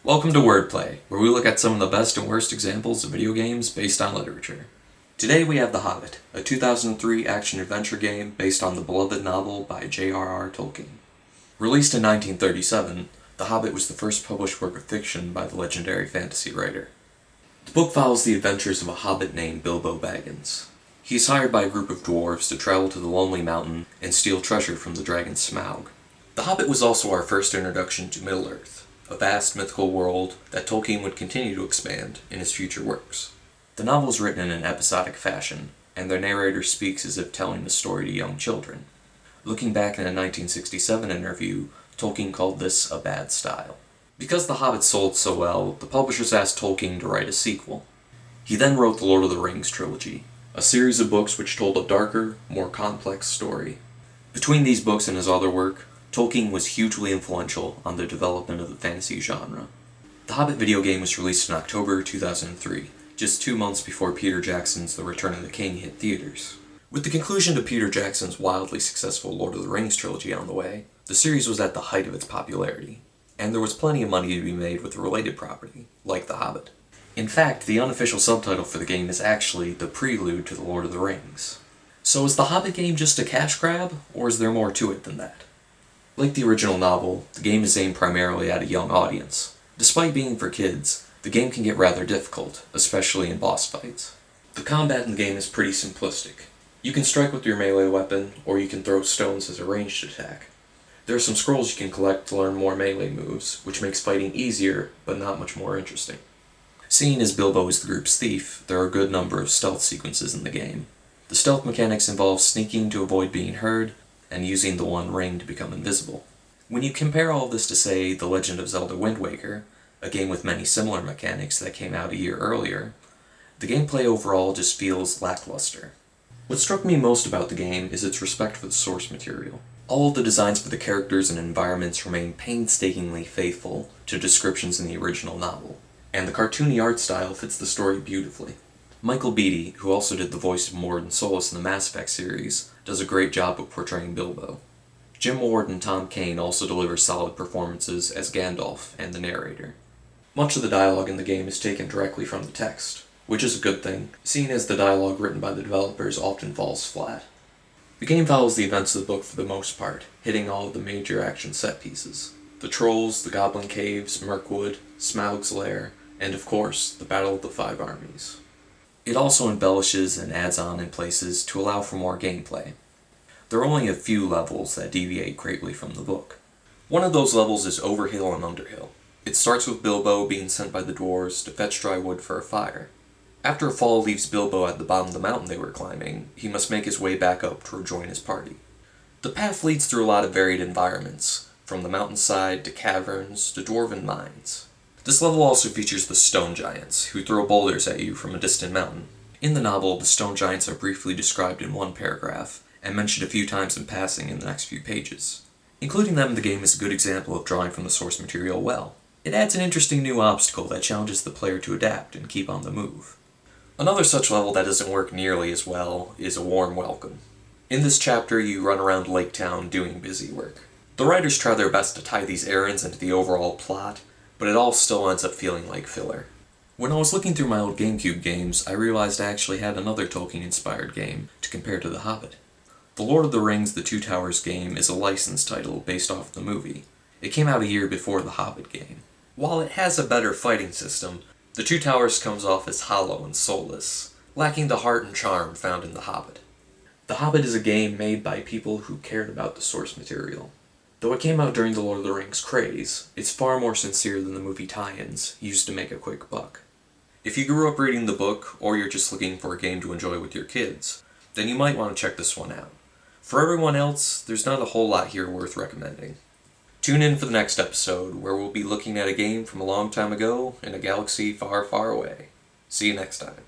Welcome to Wordplay, where we look at some of the best and worst examples of video games based on literature. Today we have The Hobbit, a 2003 action-adventure game based on the beloved novel by J.R.R. Tolkien. Released in 1937, The Hobbit was the first published work of fiction by the legendary fantasy writer. The book follows the adventures of a hobbit named Bilbo Baggins. He is hired by a group of dwarves to travel to the Lonely Mountain and steal treasure from the dragon Smaug. The Hobbit was also our first introduction to Middle-earth, a vast mythical world that Tolkien would continue to expand in his future works. The novel is written in an episodic fashion, and their narrator speaks as if telling the story to young children. Looking back in a 1967 interview, Tolkien called this a bad style. Because The Hobbit sold so well, the publishers asked Tolkien to write a sequel. He then wrote the Lord of the Rings trilogy, a series of books which told a darker, more complex story. Between these books and his other work, Tolkien was hugely influential on the development of the fantasy genre. The Hobbit video game was released in October 2003, just 2 months before Peter Jackson's The Return of the King hit theaters. With the conclusion to Peter Jackson's wildly successful Lord of the Rings trilogy on the way, the series was at the height of its popularity, and there was plenty of money to be made with a related property, like The Hobbit. In fact, the unofficial subtitle for the game is actually The Prelude to the Lord of the Rings. So is the Hobbit game just a cash grab, or is there more to it than that? Like the original novel, the game is aimed primarily at a young audience. Despite being for kids, the game can get rather difficult, especially in boss fights. The combat in the game is pretty simplistic. You can strike with your melee weapon, or you can throw stones as a ranged attack. There are some scrolls you can collect to learn more melee moves, which makes fighting easier, but not much more interesting. Seeing as Bilbo is the group's thief, there are a good number of stealth sequences in the game. The stealth mechanics involve sneaking to avoid being heard, and using the One Ring to become invisible. When you compare all of this to, say, The Legend of Zelda Wind Waker, a game with many similar mechanics that came out a year earlier, the gameplay overall just feels lackluster. What struck me most about the game is its respect for the source material. All of the designs for the characters and environments remain painstakingly faithful to descriptions in the original novel, and the cartoony art style fits the story beautifully. Michael Beatty, who also did the voice of Mord Solus in the Mass Effect series, does a great job of portraying Bilbo. Jim Ward and Tom Kane also deliver solid performances as Gandalf and the narrator. Much of the dialogue in the game is taken directly from the text, which is a good thing, seeing as the dialogue written by the developers often falls flat. The game follows the events of the book for the most part, hitting all of the major action set pieces. The Trolls, the Goblin Caves, Mirkwood, Smaug's Lair, and of course, the Battle of the Five Armies. It also embellishes and adds on in places to allow for more gameplay. There are only a few levels that deviate greatly from the book. One of those levels is Overhill and Underhill. It starts with Bilbo being sent by the dwarves to fetch dry wood for a fire. After a fall leaves Bilbo at the bottom of the mountain they were climbing, he must make his way back up to rejoin his party. The path leads through a lot of varied environments, from the mountainside to caverns to dwarven mines. This level also features the Stone Giants, who throw boulders at you from a distant mountain. In the novel, the Stone Giants are briefly described in one paragraph, and mentioned a few times in passing in the next few pages. Including them in the game is a good example of drawing from the source material well. It adds an interesting new obstacle that challenges the player to adapt and keep on the move. Another such level that doesn't work nearly as well is A Warm Welcome. In this chapter, you run around Lake Town doing busy work. The writers try their best to tie these errands into the overall plot, but it all still ends up feeling like filler. When I was looking through my old Gamecube games, I realized I actually had another Tolkien-inspired game to compare to The Hobbit. The Lord of the Rings The Two Towers game is a licensed title based off the movie. It came out a year before The Hobbit game. While it has a better fighting system, The Two Towers comes off as hollow and soulless, lacking the heart and charm found in The Hobbit. The Hobbit is a game made by people who cared about the source material. Though it came out during the Lord of the Rings craze, it's far more sincere than the movie tie-ins used to make a quick buck. If you grew up reading the book, or you're just looking for a game to enjoy with your kids, then you might want to check this one out. For everyone else, there's not a whole lot here worth recommending. Tune in for the next episode, where we'll be looking at a game from a long time ago in a galaxy far, far away. See you next time.